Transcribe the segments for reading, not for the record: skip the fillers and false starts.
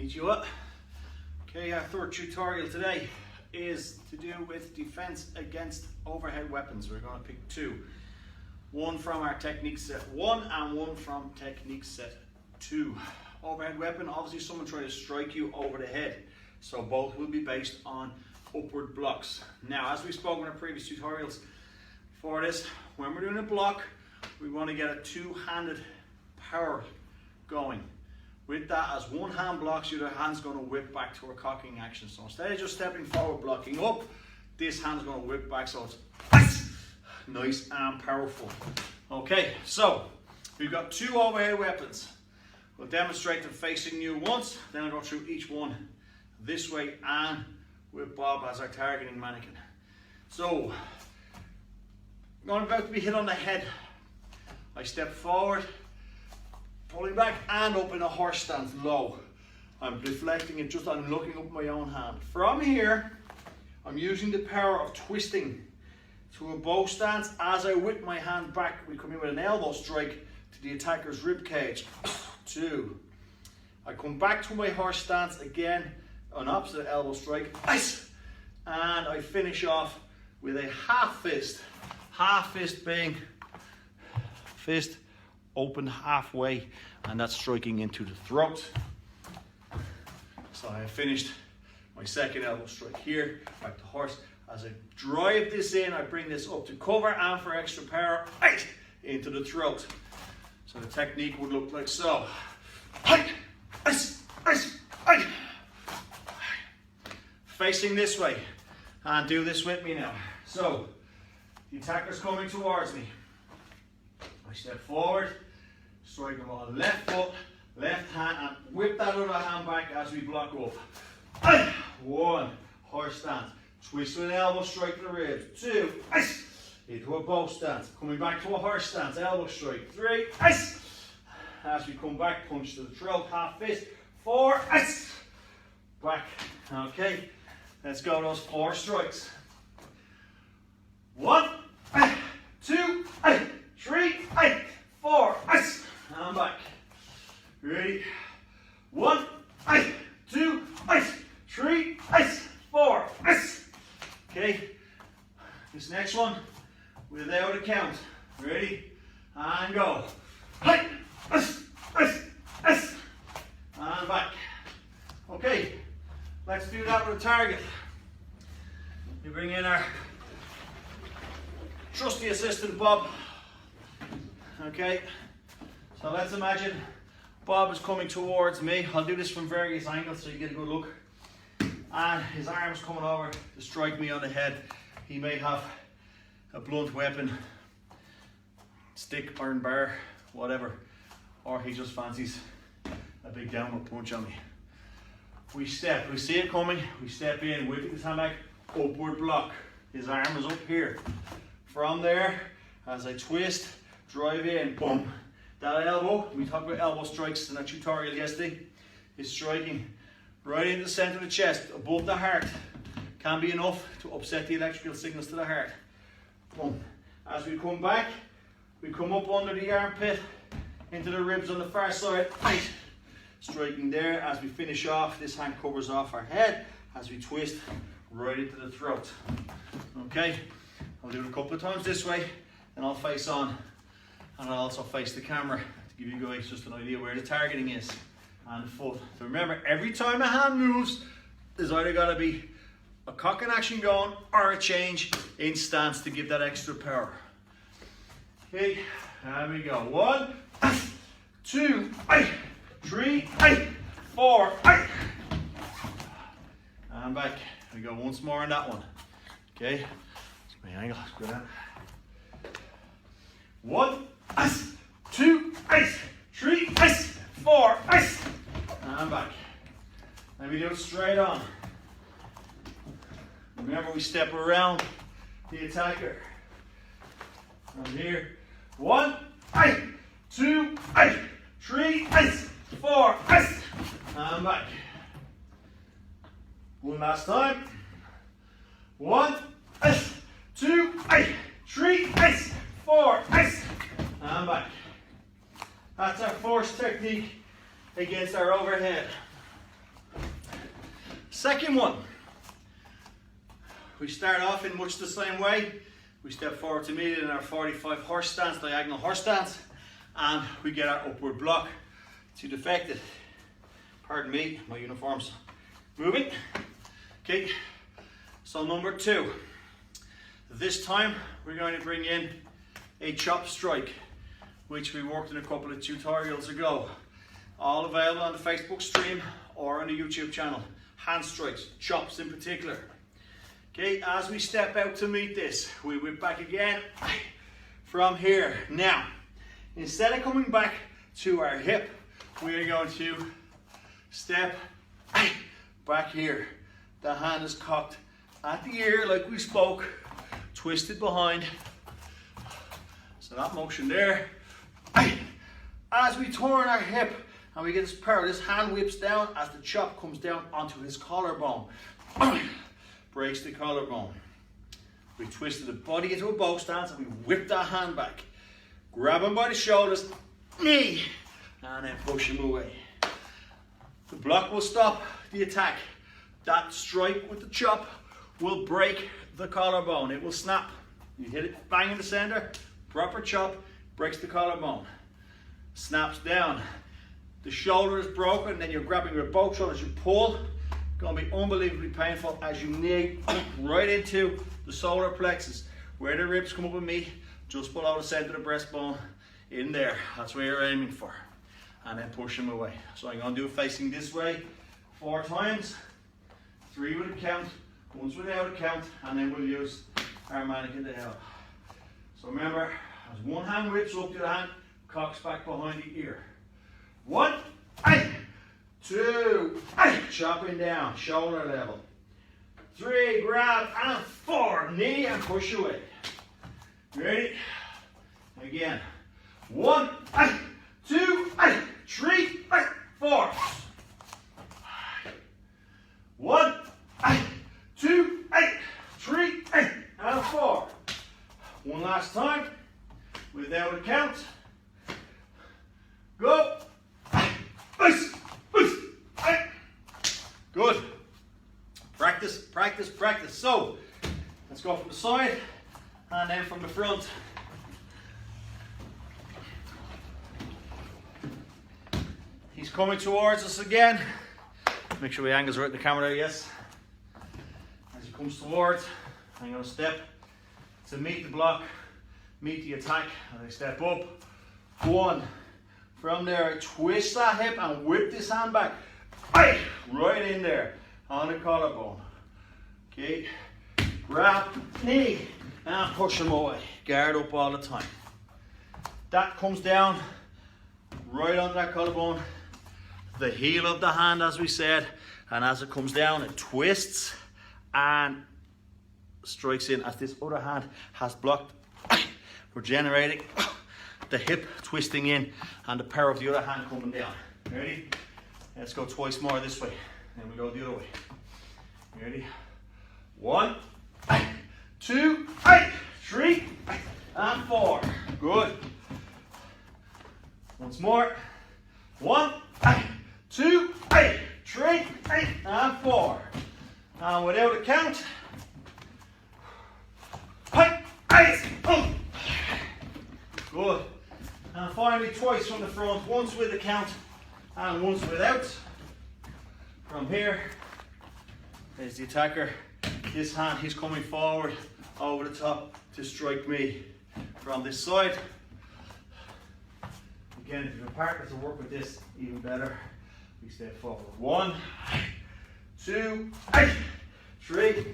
Konnichiwa. Okay, our third tutorial today is to do with defense against overhead weapons. We're going to pick two. One from our technique set 1 and one from technique set 2. Overhead weapon, obviously someone trying to strike you over the head. So both will be based on upward blocks. Now, as we spoke in our previous tutorials, for this, when we're doing a block, we want to get a two-handed power going. With that, as one hand blocks, your other hand's going to whip back to a cocking action. So instead of just stepping forward, blocking up, this hand's going to whip back, so it's nice and powerful. Okay, so we've got two overhead weapons. We'll demonstrate them facing you once, then I'll go through each one this way and with Bob as our targeting mannequin. So, I'm about to be hit on the head. I step forward, pulling back and up in a horse stance low. I'm deflecting it, I'm looking up my own hand. From here, I'm using the power of twisting to a bow stance. As I whip my hand back, we come in with an elbow strike to the attacker's rib cage. 2. I come back to my horse stance again, an opposite elbow strike. Nice. And I finish off with a half fist. Half fist being fist open halfway, and that's striking into the throat. So I have finished my second elbow strike here, back to horse. As I drive this in, I bring this up to cover and for extra power, right into the throat. So the technique would look like so. Facing this way, and do this with me now. So the attacker's coming towards me. I step forward, strike him on left foot, left hand, and whip that other hand back as we block up. 1, horse stance, twist with an elbow strike to the ribs. 2, into a bow stance, coming back to a horse stance, elbow strike. 3, as we come back, punch to the throat, half fist. 4, back. Okay, let's go those 4 strikes. 1, 2, 3, 4, and back. Ready? 1, 2, 3, 4. Okay, this next one without a count. Ready? And go. And back. Okay, let's do that with a target. We bring in our trusty assistant Bob. Okay, so let's imagine Bob is coming towards me. I'll do this from various angles so you get a good look. And his arm's coming over to strike me on the head. He may have a blunt weapon, stick, iron bar, whatever, or he just fancies a big downward punch on me. We step, we see it coming, we step in, whipping his hand back, upward block. His arm is up here. From there, as I twist, drive in, boom. That elbow, we talked about elbow strikes in that tutorial yesterday, is striking right into the center of the chest, above the heart. Can be enough to upset the electrical signals to the heart. Boom. As we come back, we come up under the armpit, into the ribs on the far side. Right. Striking there. As we finish off, this hand covers off our head as we twist right into the throat. Okay, I'll do it a couple of times this way, and I'll face on, and I'll also face the camera to give you guys just an idea where the targeting is and the foot. So remember, every time a hand moves, there's either got to be a cocking action going or a change in stance to give that extra power. Okay, there we go. 1, 2, 3, 4, and back. We go once more on that one. Okay, that's my angle. Let's go down. 1, 2, 3, 4, and back. And we do it straight on. Remember, we step around the attacker. From here. 1, 2, 3, 4, and back. One last time. 1, 2, 3, 4, and back. That's our force technique against our overhead. Second one. We start off in much the same way. We step forward to meet it in our 45 horse stance, diagonal horse stance, and we get our upward block to defect it. Pardon me, my uniform's moving. Okay, so number 2. This time we're going to bring in a chop strike, which we worked in a couple of tutorials ago. All available on the Facebook stream or on the YouTube channel. Hand strikes, chops in particular. Okay, as we step out to meet this, we whip back again from here. Now, instead of coming back to our hip, we are going to step back here. The hand is cocked at the ear like we spoke, twisted behind. So that motion there. As we turn our hip and we get this power, this hand whips down as the chop comes down onto his collarbone. Breaks the collarbone. We twisted the body into a bow stance and we whip that hand back. Grab him by the shoulders, knee, and then push him away. The block will stop the attack. That strike with the chop will break the collarbone. It will snap. You hit it bang in the center, proper chop, breaks the collarbone. Snaps down. The shoulder is broken, then you're grabbing with both shoulders, you pull. Going to be unbelievably painful as you knee right into the solar plexus, where the ribs come up with me, just below the center of the breastbone, in there. That's where you're aiming for. And then push them away. So I'm going to do it facing this way 4 times, 3 with a count, once without a count, and then we'll use our mannequin to help. So remember, as one hand whips up, the other hand cocks back behind the ear. 1, 2, chopping down, shoulder level. 3, grab, and 4, knee and push away. Ready? Again. 1, 2, 3, 4. 1, 2, 3, and 4. One last time, without a count. Go. Good. Practice, practice, practice. So, let's go from the side and then from the front. He's coming towards us again. Make sure the angle's right in the camera there, yes. As he comes towards, I'm going to step to meet the block, meet the attack, and I step up. 1. From there, I twist that hip and whip this hand back. Right in there, on the collarbone. Okay, grab, knee, and push him away. Guard up all the time. That comes down right on that collarbone. The heel of the hand, as we said, and as it comes down, it twists and strikes in as this other hand has blocked. We're generating the hip twisting in and the power of the other hand coming down. Ready? Let's go twice more this way. Then we go the other way. Ready? 1, 2, 3, and 4. Good. Once more. 1, 2, 3, and 4. And without a count. Good. And finally twice from the front, once with a count and once without. From here, there's the attacker. This hand, he's coming forward over the top to strike me from this side. Again, if you have a partner to work with this, even better. We step forward. 1, 2, 3,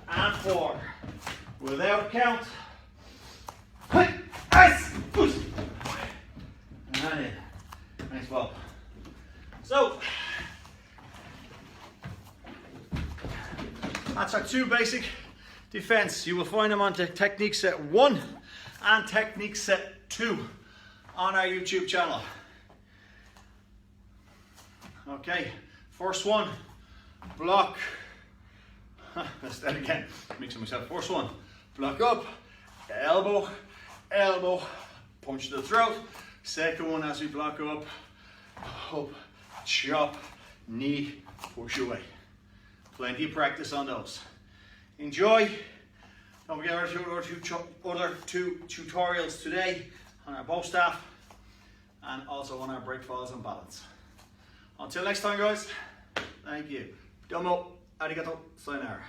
and 4. Without count. And in. Nice ball. So, that's our 2 basic defense. You will find them on technique set 1 and technique set 2 on our YouTube channel. Okay, first one, block. Let's start again, mixing myself. First one, block up, elbow, elbow, punch to the throat. Second one, as we block up, chop, knee, push away. Plenty of practice on those. Enjoy. Don't forget our other two tutorials today on our bow staff and also on our break falls and balance. Until next time, guys, thank you. Domo, arigato, sayonara.